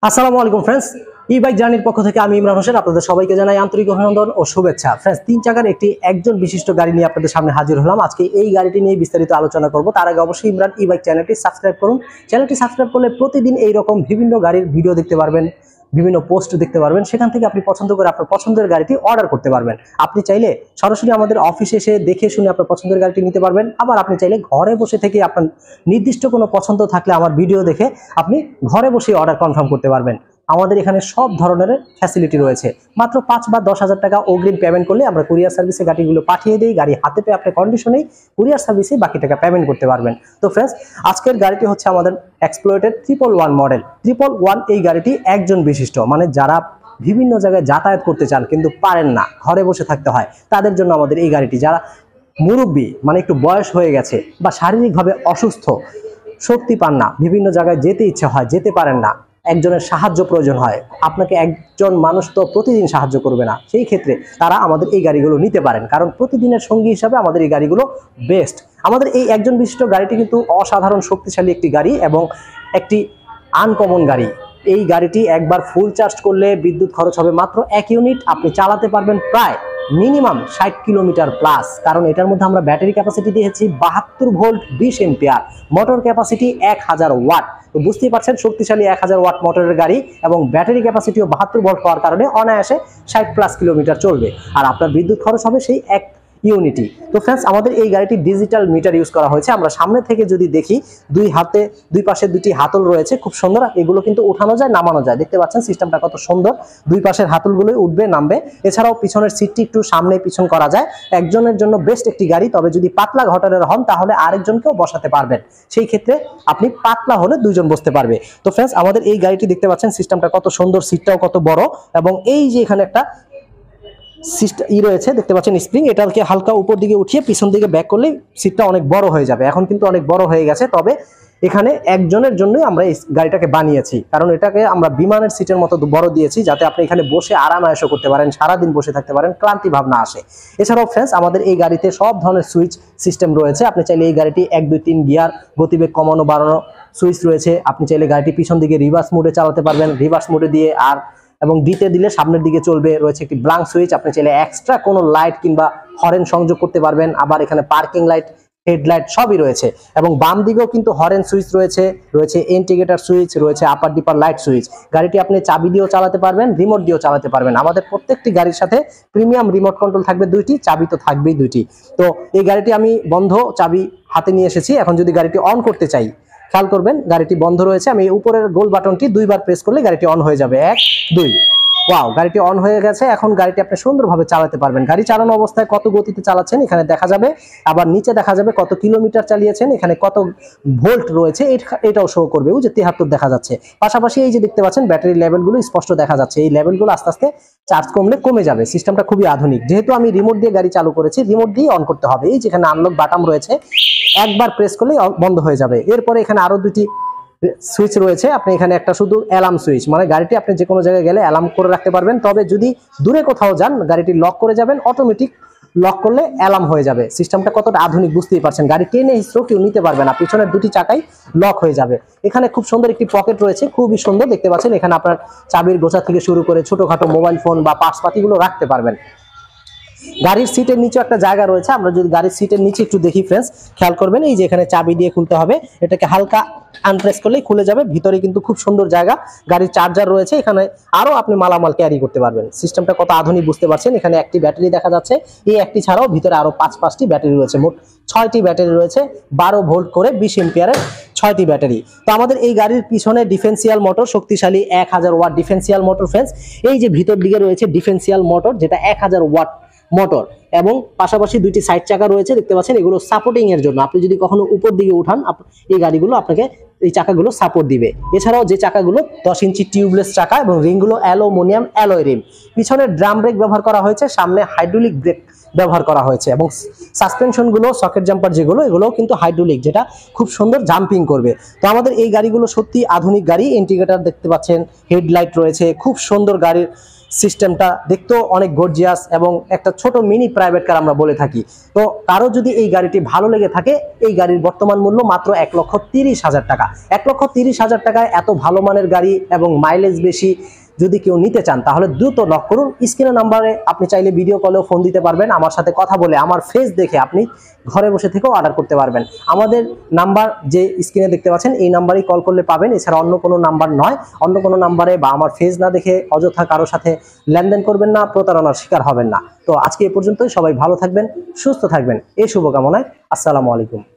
আসসালামু আলাইকুম ফ্রেন্ডস, ই বাইক জার্নির পক্ষ থেকে আমি ইমরান হোসেন আপনাদের সবাইকে জানাই আন্তরিক অভিনন্দন ও শুভেচ্ছা। ফ্রেন্ডস, 3 চাকার একজন বিশিষ্ট গাড়ি নিয়ে আপনাদের সামনে হাজির হলাম। আজকে এই গাড়িটি নিয়ে বিস্তারিত আলোচনা করব। তার আগে অবশ্যই ইমরান ই বাইক চ্যানেলটি সাবস্ক্রাইব করুন। চ্যানেলটি সাবস্ক্রাইব করলে প্রতিদিন এই রকম বিভিন্ন গাড়ির ভিডিও দেখতে পারবেন, বিভিন্ন পোস্ট দেখতে পারবেন। সেখান থেকে আপনি পছন্দ করে আপনার পছন্দের গাড়িটি অর্ডার করতে পারবেন। আপনি চাইলে সরাসরি আমাদের অফিসে এসে দেখে শুনে আপনার পছন্দের গাড়িটি নিতে পারবেন। আবার আপনি চাইলে ঘরে বসে থেকে আপনার নির্দিষ্ট কোনো পছন্দ থাকলে আমার ভিডিও দেখে আপনি ঘরে বসে অর্ডার কনফার্ম করতে পারবেন। আমাদের এখানে সব ধরনের ফ্যাসিলিটি রয়েছে। মাত্র 5 বা 10,000 টাকা অগ্রিম পেমেন্ট করলে আমরা কুরিয়ার সার্ভিসে গাড়িগুলো পাঠিয়ে দিই। গাড়ি হাতে পেয়ে আপনি কন্ডিশনেই কুরিয়ার সার্ভিসে বাকি টাকা পেমেন্ট করতে পারবেন। তো ফ্রেন্ডস, আজকের গাড়িটি হচ্ছে আমাদের এক্সপ্লোরেটেড 111 মডেল। 111 এই গাড়িটি একজন বিশিষ্ট, মানে যারা বিভিন্ন জায়গায় যাতায়াত করতে চান কিন্তু পারেন না, ঘরে বসে থাকতে হয়, তাদের জন্য আমাদের এই গাড়িটি। যারা মুরব্বী, মানে একটু বয়স হয়ে গেছে বা শারীরিকভাবে অসুস্থ, শক্তি পান না, বিভিন্ন জায়গায় যেতে ইচ্ছে হয়, যেতে পারেন না, একজনের সাহায্য প্রয়োজন হয়, আপনাকে একজন মানুষ তো প্রতিদিন সাহায্য করবে না, সেই ক্ষেত্রে তারা আমাদের এই গাড়িগুলো নিতে পারেন। কারণ প্রতিদিনের সঙ্গী হিসাবে আমাদের এই গাড়িগুলো বেস্ট। আমাদের এই একজন বিশিষ্ট গাড়িটি কিন্তু অসাধারণ শক্তিশালী একটি গাড়ি এবং একটি আনকমন গাড়ি। এই গাড়িটি একবার ফুল চার্জ করলে বিদ্যুৎ খরচ হবে মাত্র 1 ইউনিট। আপনি চালাতে পারবেন প্রায় মিনিমাম 60 কিলোমিটার প্লাস। কারণ এটার মধ্যে আমরা ব্যাটারি ক্যাপাসিটি দিয়েছি 72 volt 20 ampere, motor capacity 1000 watt. তো বুঝতেই পারছেন, শক্তিশালী 1000 ওয়াট মোটরের গাড়ি এবং ব্যাটারি ক্যাপাসিটিও 72 ভোল্ট হওয়ার কারণে অনায়াসে 60 প্লাস কিলোমিটার চলবে। আর আপনার বিদ্যুৎ খরচ হবে সেই 1 ইউনিটি। তো ফ্রেন্ডস, আমাদের এই গাড়িটি ডিজিটাল মিটার ইউজ করা হয়েছে। আমরা সামনে থেকে যদি দেখি, দুই পাশে দুটি হাতল রয়েছে, খুব সুন্দর। এগুলো কিন্তু উঠানো যায়, নামানো যায়। দেখতে পাচ্ছেন সিস্টেমটা কত সুন্দর। দুই পাশের হাতলগুলোই উঠবে নামবে। এছাড়াও পিছনের সিটটি একটু সামনে পিছন করা যায়। একজনের জন্য বেস্ট একটি গাড়ি। তবে যদি পাতলা ঘটনের হন তাহলে আরেকজনকেও বসাতে পারবেন। সেই ক্ষেত্রে আপনি পাতলা হলে 2 জন বসতে পারবে। তো ফ্রেন্ডস, আমাদের এই গাড়িটি দেখতে পাচ্ছেন সিস্টেমটা কত সুন্দর, সিটটাও কত বড় এবং এই যে এখানে একটা রয়েছে দেখতে পাচ্ছেন স্প্রিং, এটাকে হালকা উপর দিকে উঠিয়ে পিছন দিকে ব্যাক করলে সিটটা অনেক বড় হয়ে যাবে। এখন কিন্তু অনেক বড় হয়ে গেছে, তবে এখানে একজনের জন্যই আমরা এই গাড়িটাকে বানিয়েছি। কারণ এটাকে আমরা বিমানের সিটের মতো বড় দিয়েছি, যাতে আপনি এখানে বসে আরামায়েশও করতে পারেন, সারাদিন বসে থাকতে পারেন, ক্লান্তি ভাব না আসে। এছাড়াও ফ্রেন্ডস, আমাদের এই গাড়িতে সব ধরনের সুইচ সিস্টেম রয়েছে। আপনি চাইলে এই গাড়িটি 1, 2, 3 গিয়ার, গতিবেগ কমানো বাড়ানো সুইচ রয়েছে। আপনি চাইলে গাড়িটি পিছন দিকে রিভার্স মোডে চালাতে পারবেন, রিভার্স মোডে দিয়ে এবং ডিতে দিলে সামনের দিকে চলবে। রয়েছে একটি ব্ল্যাঙ্ক সুইচ, আপনি চাইলে এক্সট্রা কোনো লাইট কিংবা হরেন সংযোগ করতে পারবেন। আবার এখানে পার্কিং লাইট, হেডলাইট সবই রয়েছে। এবং বাম দিকেও কিন্তু হরেন সুইচ রয়েছে, রয়েছে ইন্ডিকেটর সুইচ, রয়েছে আপার ডিপার লাইট সুইচ। গাড়িটি আপনি চাবি দিয়েও চালাতে পারবেন, রিমোট দিয়েও চালাতে পারবেন। আমাদের প্রত্যেকটি গাড়ির সাথে প্রিমিয়াম রিমোট কন্ট্রোল থাকবে 2টি, চাবি তো থাকবেই 2টি। তো এই গাড়িটি আমি বন্ধ, চাবি হাতে নিয়ে এসেছি। এখন যদি গাড়িটি অন করতে চাই, খেয়াল করবেন গাড়িটি বন্ধ রয়েছে। আমি উপরের গোল বাটনটি 2 বার প্রেস করলে গাড়িটি অন হয়ে যাবে। 1, 2, ওয়াও, গাড়িটি অন হয়ে গেছে। এখন গাড়িটি আপনি সুন্দরভাবে চালাতে পারবেন। গাড়ি চালানো অবস্থায় কত গতিতে চালাচ্ছেন এখানে দেখা যাবে, আবার নিচে দেখা যাবে কত কিলোমিটার চালিয়েছেন, এখানে কত ভোল্ট রয়েছে এটাও শো করবে। ওই যে 73 দেখা যাচ্ছে। পাশাপাশি এই যে দেখতে পাচ্ছেন ব্যাটারি লেভেলগুলো স্পষ্ট দেখা যাচ্ছে। এই লেভেলগুলো আস্তে আস্তে চার্জ কমলে কমে যাবে। সিস্টেমটা খুবই আধুনিক। যেহেতু আমি রিমোট দিয়ে গাড়ি চালু করেছি, রিমোট দিয়ে অন করতে হবে। এই যেখানে আনলক বাটন রয়েছে, একবার প্রেস করলেই বন্ধ হয়ে যাবে। এরপরে এখানে আরো 2টি সুইচ রয়েছে। আপনি এখানে একটা শুধু অ্যালার্ম সুইচ, মানে গাড়িটি আপনি যে কোনো জায়গায় গেলে অ্যালার্ম করে রাখতে পারবেন। তবে যদি দূরে কোথাও যান, গাড়িটি লক করে যাবেন, অটোমেটিক লক করলে অ্যালার্ম হয়ে যাবে। সিস্টেমটা কতটা আধুনিক বুঝতেই পারছেন। গাড়ি টেনে হিস্ট্রো কেউ নিতে পারবে না, পিছনের 2টি চাকাই লক হয়ে যাবে। এখানে খুব সুন্দর একটি পকেট রয়েছে, খুবই সুন্দর দেখতে পাচ্ছেন। এখানে আপনার চাবির গোছা থেকে শুরু করে ছোটখাটো মোবাইল ফোন বা পার্সপাতিগুলো রাখতে পারবেন। গাড়ির সিটের নিচে একটা জায়গা রয়েছে। আমরা যদি গাড়ির সিটের নিচে একটু দেখি ফ্রেন্ডস, খেয়াল করবেন এই যে এখানে চাবি দিয়ে খুলতে হবে। এটাকে হালকা আনপ্রেস করলেই খুলে যাবে। ভিতরে কিন্তু খুব সুন্দর জায়গা, গাড়ির চার্জার রয়েছে। এখানে আরো আপনি মালামাল ক্যারি করতে পারবেন। সিস্টেমটা কত আধুনিক বুঝতে পারছেন। এখানে একটি ব্যাটারি দেখা যাচ্ছে, এই একটি ছাড়াও ভিতরে আরো 5টি ব্যাটারি রয়েছে। মোট 6টি ব্যাটারি রয়েছে, 12 ভোল্ট করে 20 এম্পিয়ারের 6টি ব্যাটারি। তো আমাদের এই গাড়ির পিছনে ডিফেন্সিয়াল মোটর, শক্তিশালী 1000 ওয়াট ডিফেন্সিয়াল মোটর। ফ্রেন্ডস, এই যে ভিতর দিকে রয়েছে ডিফেন্সিয়াল মোটর, যেটা 1000 ওয়াট মোটর। এবং পাশাপাশি 2টি সাইড চাকা রয়েছে দেখতে পাচ্ছেন। এগুলো সাপোর্টিং এর জন্য, আপনি যদি কখনো উপর দিকে উঠান, এই গাড়িগুলো আপনাকে এই চাকাগুলো সাপোর্ট দিবে। এছাড়াও যে চাকাগুলো 10 ইঞ্চি টিউবলেস চাকা এবং রিংগুলো অ্যালুমিনিয়াম অ্যালয় রিম। পিছনে ড্রাম ব্রেক ব্যবহার করা হয়েছে, সামনে হাইড্রোলিক ব্রেক ব্যবহার করা হয়েছে। এবং সাসপেনশনগুলো, সকেট জাম্পার যেগুলো, এগুলো কিন্তু হাইড্রোলিক, যেটা খুব সুন্দর জাম্পিং করবে। তো আমাদের এই গাড়িগুলো সত্যি আধুনিক গাড়ি। ইন্ডিকেটর দেখতে পাচ্ছেন, হেডলাইট রয়েছে, খুব সুন্দর গাড়ির সিস্টেমটা দেখতেও অনেক গর্জিয়াস এবং একটা ছোট মিনি প্রাইভেট কার আমরা বলে থাকি। তো কারো যদি এই গাড়িটি ভালো লেগে থাকে, এই গাড়ির বর্তমান মূল্য মাত্র 1,30,000 টাকা। 1,30,000 টাকায় এত ভালো মানের গাড়ি এবং মাইলেজ বেশি যদি কেউ নিতে চান তাহলে দ্রুত নক করুন। স্ক্রিনের নাম্বারে আপনি চাইলে ভিডিও কলেও ফোন দিতে পারবেন, আমার সাথে কথা বলে আমার ফেস দেখে আপনি ঘরে বসে থেকেও অর্ডার করতে পারবেন। আমাদের নাম্বার যে স্ক্রিনে দেখতে পাচ্ছেন এই নাম্বারেই কল করলে পাবেন, এছাড়া অন্য কোনো নাম্বার নয়। অন্য কোনো নাম্বারে বা আমার ফেস না দেখে অযথা কারোর সাথে লেনদেন করবেন না, প্রতারণার শিকার হবেন না। তো আজকে এ পর্যন্তই, সবাই ভালো থাকবেন, সুস্থ থাকবেন এই শুভকামনায়। আসসালামু আলাইকুম।